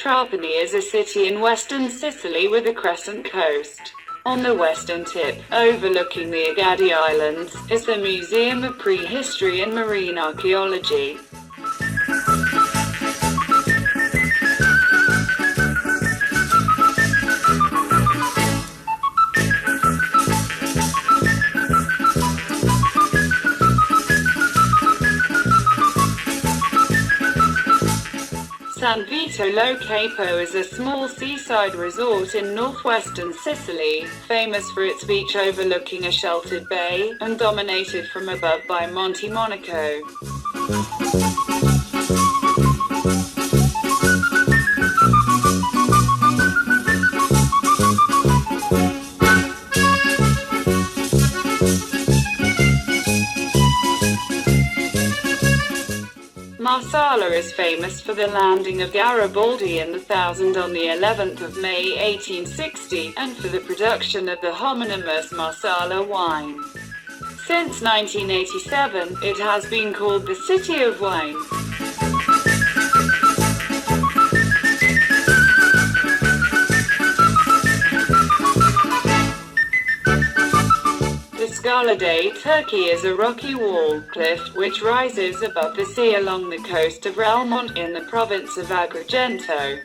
Trapani is a city in western Sicily with a crescent coast. On the western tip, overlooking the Agadi Islands, is the Museum of Prehistory and Marine Archaeology. San Vito lo Capo is a small seaside resort in northwestern Sicily, famous for its beach overlooking a sheltered bay, and dominated from above by Monte Monaco. Marsala is famous for the landing of Garibaldi in the 1000 on the 11th of May 1860, and for the production of the homonymous Marsala wine. Since 1987, it has been called the City of Wine. Scala dei Turkey is a rocky wall cliff which rises above the sea along the coast of Relmont in the province of Agrigento.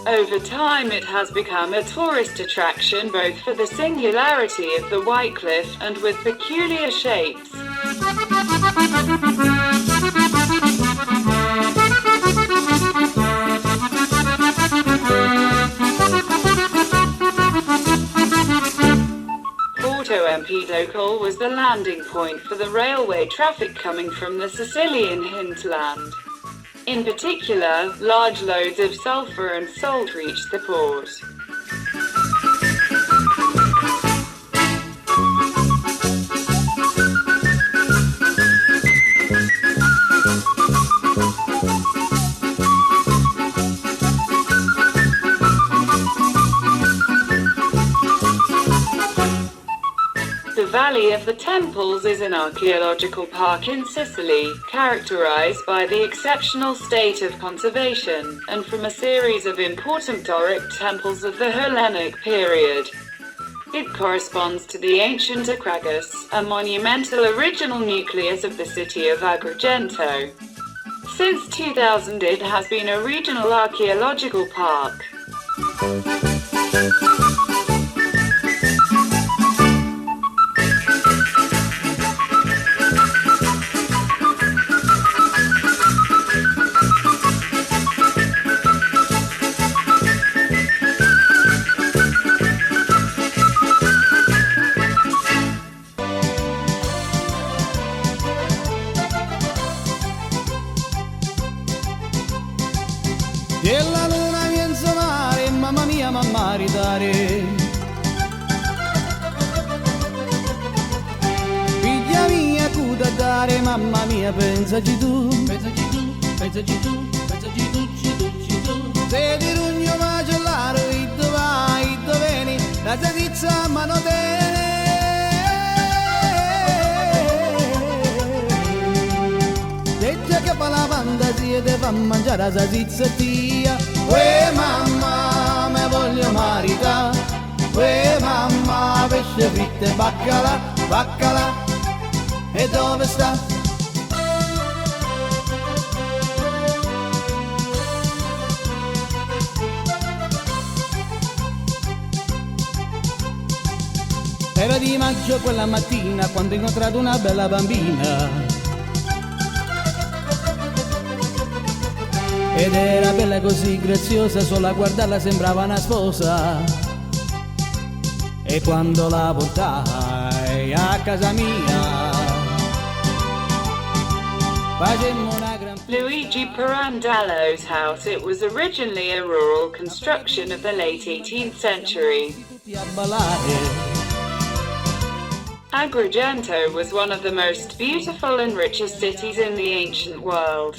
Over time it has become a tourist attraction both for the singularity of the white cliff and with peculiar shapes. Empedocles was the landing point for the railway traffic coming from the Sicilian hinterland. In particular, large loads of sulfur and salt reached the port. The Valley of the Temples is an archaeological park in Sicily, characterized by the exceptional state of conservation, and from a series of important Doric temples of the Hellenic period. It corresponds to the ancient Acragas, a monumental original nucleus of the city of Agrigento. Since 2000 it has been a regional archaeological park. E la luna viene a mare, mamma mia, mamma ridare. Figlia mia, cuda dare, mamma mia, pensaci tu. Pensaci tu, pensaci tu, pensaci tu, ci tu. Se di rugno macellaro, e dove vai, dove vieni, la salizza a mano te. Che fa la fantasia te fa mangiare la salsiccia. Uè mamma, me voglio maritare. Uè mamma, pesce fritto e baccalà, baccalà. E dove sta? Era di maggio quella mattina quando ho incontrato una bella bambina. Ed era bella così graziosa, solo a guardarla sembrava una sposa. E quando la portai a casa mia, facemmo una gran... Luigi Pirandello's house. It was originally a rural construction of the late 18th century. Agrigento was one of the most beautiful and richest cities in the ancient world.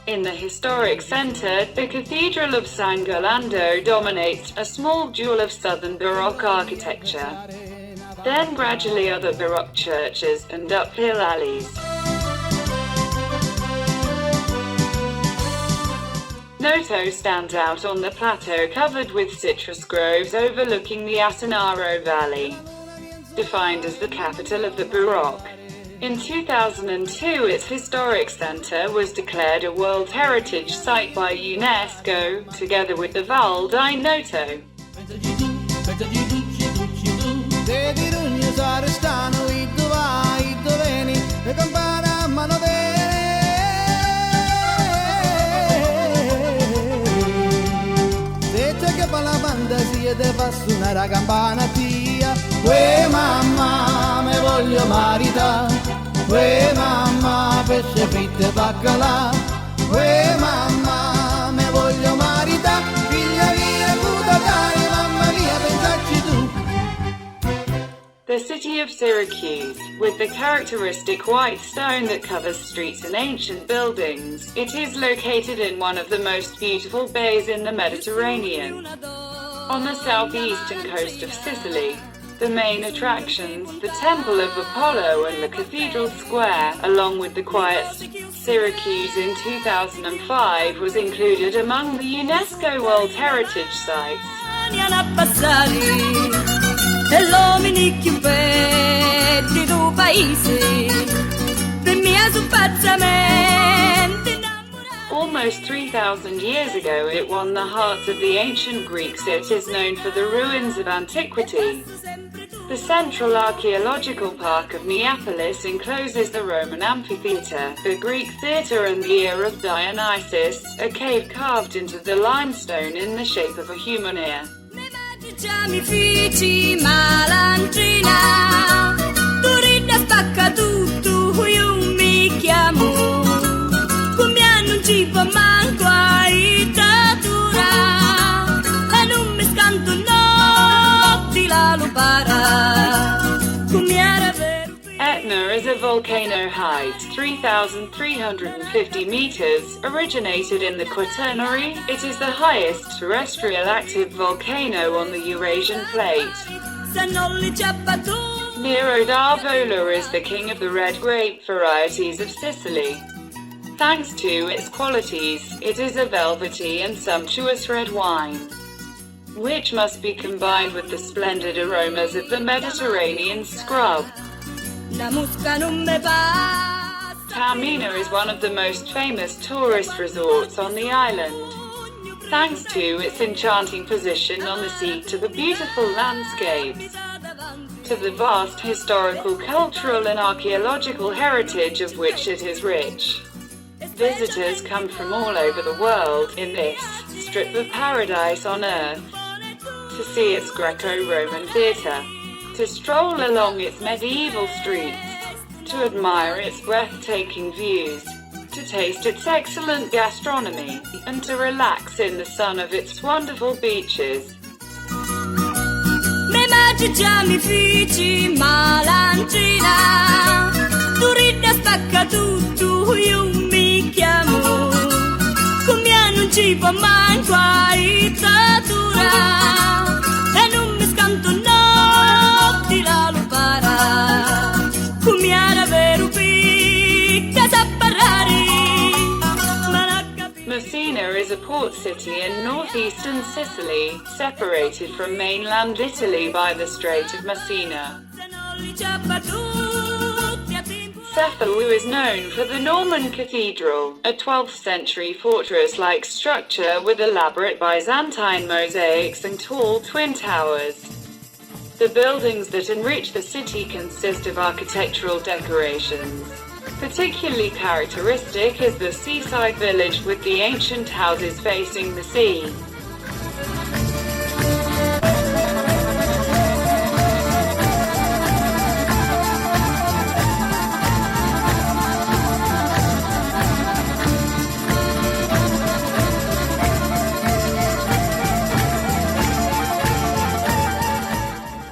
In the historic center, the Cathedral of San Galando dominates, a small jewel of southern Baroque architecture. Then gradually other Baroque churches and uphill alleys. No Noto stands out on the plateau covered with citrus groves overlooking the Atanaro Valley. Defined as the capital of the Baroque, in 2002 its historic center was declared a World Heritage Site by UNESCO, together with the Val di Noto. Devi rugnosare stano, iddo vai, iddo veni, le campane a mano se c'è che fa la fantasia te fa suonare la campana tia. Uè mamma, me voglio marità. Uè mamma, pesce fritto e baccalà. Uè mamma, me voglio marità. Figlia mia, puta dai, mamma mia, pensarci tu. The city of Syracuse, with the characteristic white stone that covers streets and ancient buildings, it is located in one of the most beautiful bays in the Mediterranean. On the southeastern coast of Sicily, the main attractions, the Temple of Apollo and the Cathedral Square, along with the quiet Syracuse in 2005, was included among the UNESCO World Heritage Sites. Almost 3,000 years ago it won the hearts of the ancient Greeks. It is known for the ruins of antiquity. The Central Archaeological Park of Neapolis encloses the Roman amphitheatre, the Greek theatre and the ear of Dionysus, a cave carved into the limestone in the shape of a human ear. Etna is a volcano height 3,350 meters, originated in the Quaternary. It is the highest terrestrial active volcano on the Eurasian plate. Nero d'Avola is the king of the red grape varieties of Sicily. Thanks to its qualities, it is a velvety and sumptuous red wine, which must be combined with the splendid aromas of the Mediterranean scrub. Taormina is one of the most famous tourist resorts on the island. Thanks to its enchanting position on the sea, to the beautiful landscapes, to the vast historical, cultural and archaeological heritage of which it is rich. Visitors come from all over the world in this strip of paradise on earth to see its Greco-Roman theatre, to stroll along its medieval streets, to admire its breathtaking views, to taste its excellent gastronomy, and to relax in the sun of its wonderful beaches. Messina is a port city in northeastern Sicily, separated from mainland Italy by the Strait of Messina. Cefalù is known for the Norman Cathedral, a 12th century fortress-like structure with elaborate Byzantine mosaics and tall twin towers. The buildings that enrich the city consist of architectural decorations. Particularly characteristic is the seaside village with the ancient houses facing the sea.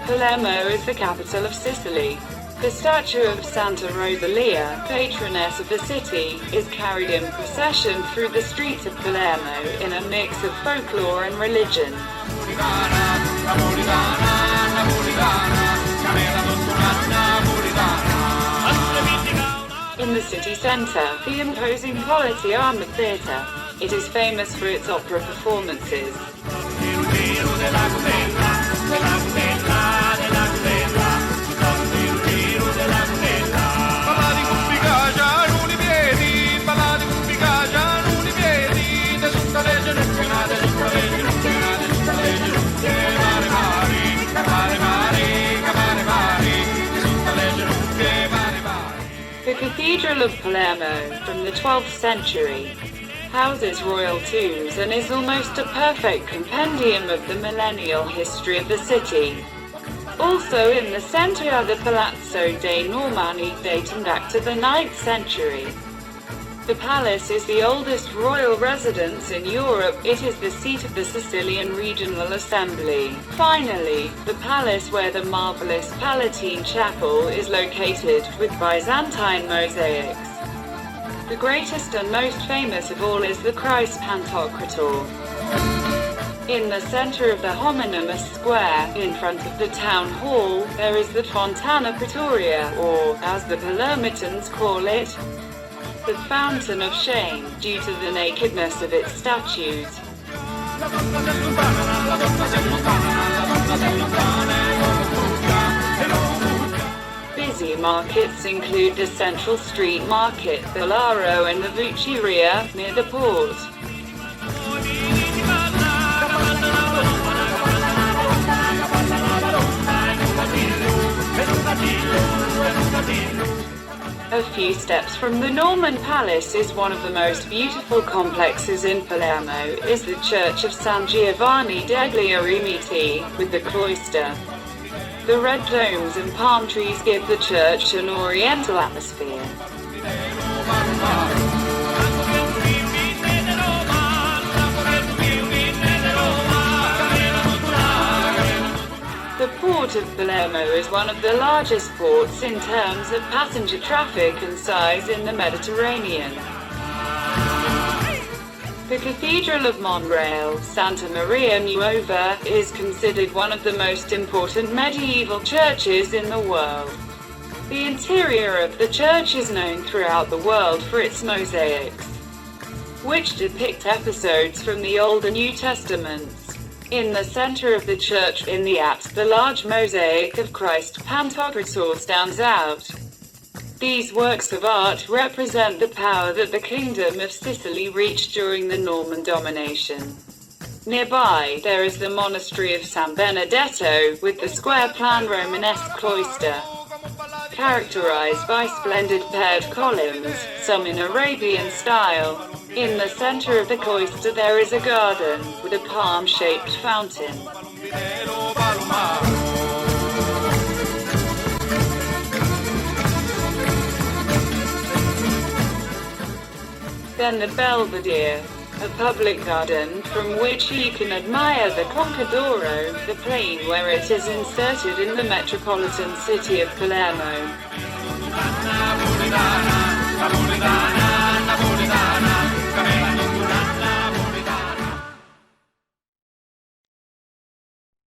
Palermo is the capital of Sicily. The statue of Santa Rosalia, patroness of the city, is carried in procession through the streets of Palermo in a mix of folklore and religion. In the city centre, the imposing Politeama Theatre It is famous for its opera performances. The Cathedral of Palermo, from the 12th century, houses royal tombs and is almost a perfect compendium of the millennial history of the city. Also in the center are the Palazzo dei Normanni, dating back to the 9th century. The palace is the oldest royal residence in Europe. It is the seat of the Sicilian Regional Assembly. Finally, the palace where the marvelous Palatine Chapel is located, with Byzantine mosaics. The greatest and most famous of all is the Christ Pantocrator. In the center of the homonymous square, in front of the town hall, there is the Fontana Pretoria, or, as the Palermitans call it, the Fountain of Shame, due to the nakedness of its statues. Busy markets include the Central Street Market, the Laro and the Vucceria, near the port. A few steps from the Norman Palace is one of the most beautiful complexes in Palermo, is the Church of San Giovanni degli Eremiti, with the cloister. The red domes and palm trees give the church an oriental atmosphere. The port of Palermo is one of the largest ports in terms of passenger traffic and size in the Mediterranean. The Cathedral of Monreale, Santa Maria Nuova, is considered one of the most important medieval churches in the world. The interior of the church is known throughout the world for its mosaics, which depict episodes from the Old and New Testaments. In the center of the church, in the apse, the large mosaic of Christ Pantocrator stands out. These works of art represent the power that the Kingdom of Sicily reached during the Norman domination. Nearby, there is the monastery of San Benedetto, with the square-plan Romanesque cloister, characterized by splendid paired columns, some in Arabian style. In the center of the cloister there is a garden, with a palm-shaped fountain. Then the Belvedere, a public garden from which you can admire the Concadoro, the plain where it is inserted in the metropolitan city of Palermo.